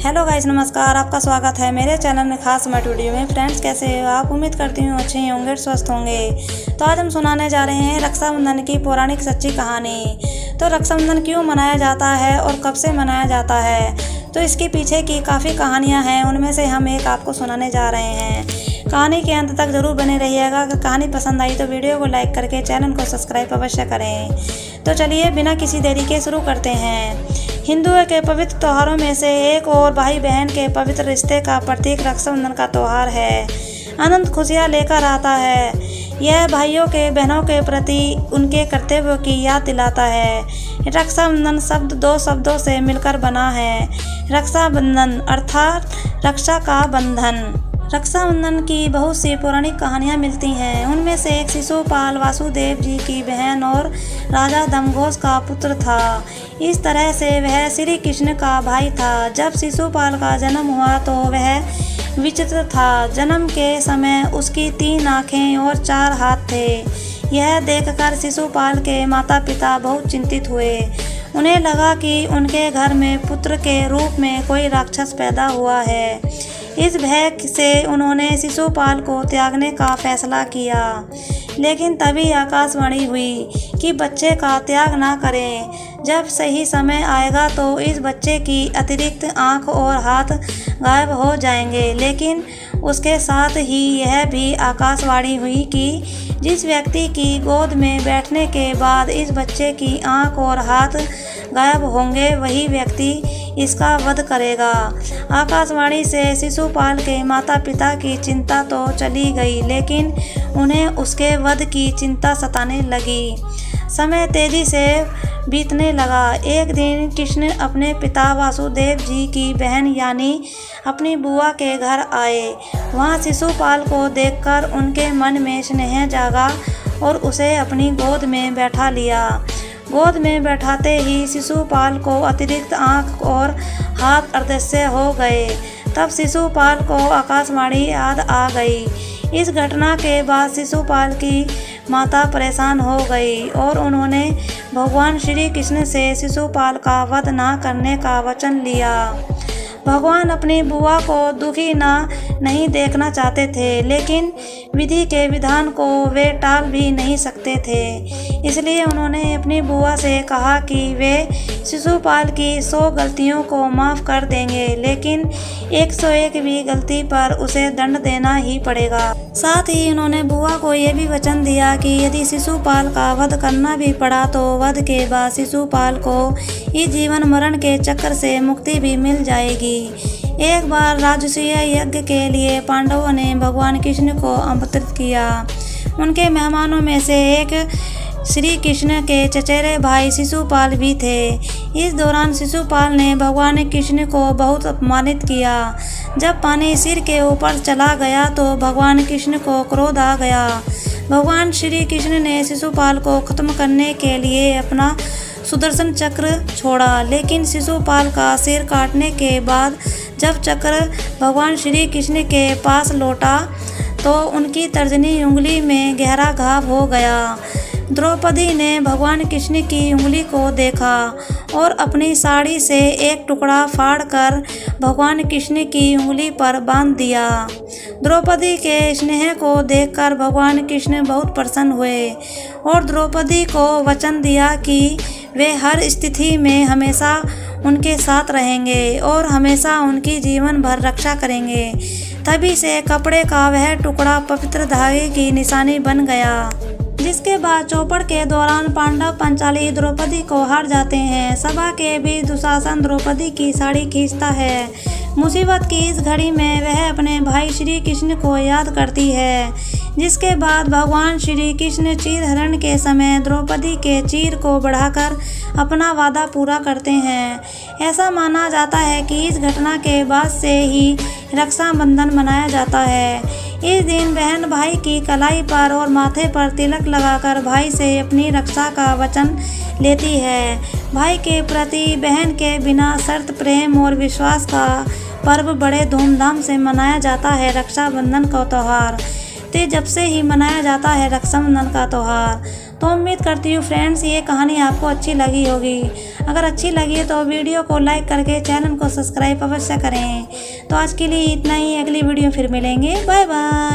Hello guys, नमस्कार। आपका स्वागत है मेरे चैनल में खास मैट वीडियो में। फ्रेंड्स, कैसे हो आप? उम्मीद करती हूँ अच्छे होंगे, स्वस्थ होंगे। तो आज हम सुनाने जा रहे हैं रक्षाबंधन की पौराणिक सच्ची कहानी। तो रक्षाबंधन क्यों मनाया जाता है और कब से मनाया जाता है, तो इसके पीछे की काफ़ी कहानियाँ हैं। उनमें से हम एक आपको सुनाने जा रहे हैं। कहानी के अंत तक ज़रूर बने रहिएगा। अगर कहानी पसंद आई तो वीडियो को लाइक करके चैनल को सब्सक्राइब अवश्य करें। तो चलिए बिना किसी देरी के शुरू करते हैं। हिंदुओं के पवित्र त्योहारों में से एक और भाई बहन के पवित्र रिश्ते का प्रतीक रक्षाबंधन का त्यौहार है। अनंत खुशियाँ लेकर आता है। यह भाइयों के बहनों के प्रति उनके कर्तव्यों की याद दिलाता है। रक्षाबंधन शब्द दो शब्दों से मिलकर बना है। रक्षाबंधन अर्थात रक्षा का बंधन। रक्षाबंधन की बहुत सी पौराणिक कहानियाँ मिलती हैं। उनमें से एक शिशुपाल वासुदेव जी की बहन और राजा दमघोष का पुत्र था। इस तरह से वह श्री कृष्ण का भाई था। जब शिशुपाल का जन्म हुआ तो वह विचित्र था। जन्म के समय उसकी 3 आँखें और 4 हाथ थे। यह देखकर शिशुपाल के माता पिता बहुत चिंतित हुए। उन्हें लगा कि उनके घर में पुत्र के रूप में कोई राक्षस पैदा हुआ है। इस भय से उन्होंने शिशुपाल को त्यागने का फैसला किया। लेकिन तभी आकाशवाणी हुई कि बच्चे का त्याग ना करें। जब सही समय आएगा तो इस बच्चे की अतिरिक्त आँख और हाथ गायब हो जाएंगे। लेकिन उसके साथ ही यह भी आकाशवाणी हुई कि जिस व्यक्ति की गोद में बैठने के बाद इस बच्चे की आँख और हाथ गायब होंगे वही व्यक्ति इसका वध करेगा। आकाशवाणी से शिशुपाल के माता पिता की चिंता तो चली गई, लेकिन उन्हें उसके वध की चिंता सताने लगी। समय तेजी से बीतने लगा। एक दिन कृष्ण अपने पिता वासुदेव जी की बहन यानी अपनी बुआ के घर आए। वहाँ शिशुपाल को देखकर उनके मन में स्नेह जागा और उसे अपनी गोद में बैठा लिया। गोद में बैठाते ही शिशुपाल को अतिरिक्त आँख और हाथ अदृश्य हो गए। तब शिशुपाल को आकाशवाणी याद आ गई। इस घटना के बाद शिशुपाल की माता परेशान हो गई और उन्होंने भगवान श्री कृष्ण से शिशुपाल का वध न करने का वचन लिया। भगवान अपनी बुआ को दुखी नहीं देखना चाहते थे, लेकिन विधि के विधान को वे टाल भी नहीं सकते थे। इसलिए उन्होंने अपनी बुआ से कहा कि वे शिशुपाल की 100 गलतियों को माफ़ कर देंगे, लेकिन 101 भी गलती पर उसे दंड देना ही पड़ेगा। साथ ही उन्होंने बुआ को यह भी वचन दिया कि यदि शिशुपाल का वध करना भी पड़ा तो वध के बाद शिशुपाल को इस जीवन मरण के चक्र से मुक्ति भी मिल जाएगी। एक बार राजसूय यज्ञ के लिए पांडवों ने भगवान कृष्ण को आमंत्रित किया। उनके मेहमानों में से एक श्री कृष्ण के चचेरे भाई शिशुपाल भी थे। इस दौरान शिशुपाल ने भगवान कृष्ण को बहुत अपमानित किया। जब पानी सिर के ऊपर चला गया तो भगवान कृष्ण को क्रोध आ गया। भगवान श्री कृष्ण ने शिशुपाल को खत्म करने के लिए अपना सुदर्शन चक्र छोड़ा, लेकिन शिशुपाल का सिर काटने के बाद जब चक्र भगवान श्री कृष्ण के पास लौटा तो उनकी तर्जनी उंगली में गहरा घाव हो गया। द्रौपदी ने भगवान कृष्ण की उंगली को देखा और अपनी साड़ी से एक टुकड़ा फाड़कर भगवान कृष्ण की उंगली पर बांध दिया। द्रौपदी के स्नेह को देखकर भगवान कृष्ण बहुत प्रसन्न हुए और द्रौपदी को वचन दिया कि वे हर स्थिति में हमेशा उनके साथ रहेंगे और हमेशा उनकी जीवन भर रक्षा करेंगे। तभी से कपड़े का वह टुकड़ा पवित्र धागे की निशानी बन गया। जिसके बाद चौपड़ के दौरान पांडव पंचाली द्रौपदी को हार जाते हैं। सभा के बीच दुशासन द्रौपदी की साड़ी खींचता है। मुसीबत की इस घड़ी में वह अपने भाई श्री कृष्ण को याद करती है। जिसके बाद भगवान श्री कृष्ण चीरहरण के समय द्रौपदी के चीर को बढ़ाकर अपना वादा पूरा करते हैं। ऐसा माना जाता है कि इस घटना के बाद से ही रक्षाबंधन मनाया जाता है। इस दिन बहन भाई की कलाई पर और माथे पर तिलक लगाकर भाई से अपनी रक्षा का वचन लेती है। भाई के प्रति बहन के बिना शर्त प्रेम और विश्वास का पर्व बड़े धूमधाम से मनाया जाता है। रक्षाबंधन का त्यौहार जब से ही मनाया जाता है रक्षाबंधन का त्यौहार। तो उम्मीद करती हूँ फ्रेंड्स ये कहानी आपको अच्छी लगी होगी। अगर अच्छी लगी है तो वीडियो को लाइक करके चैनल को सब्सक्राइब अवश्य करें। तो आज के लिए इतना ही, अगली वीडियो फिर मिलेंगे। Bye bye.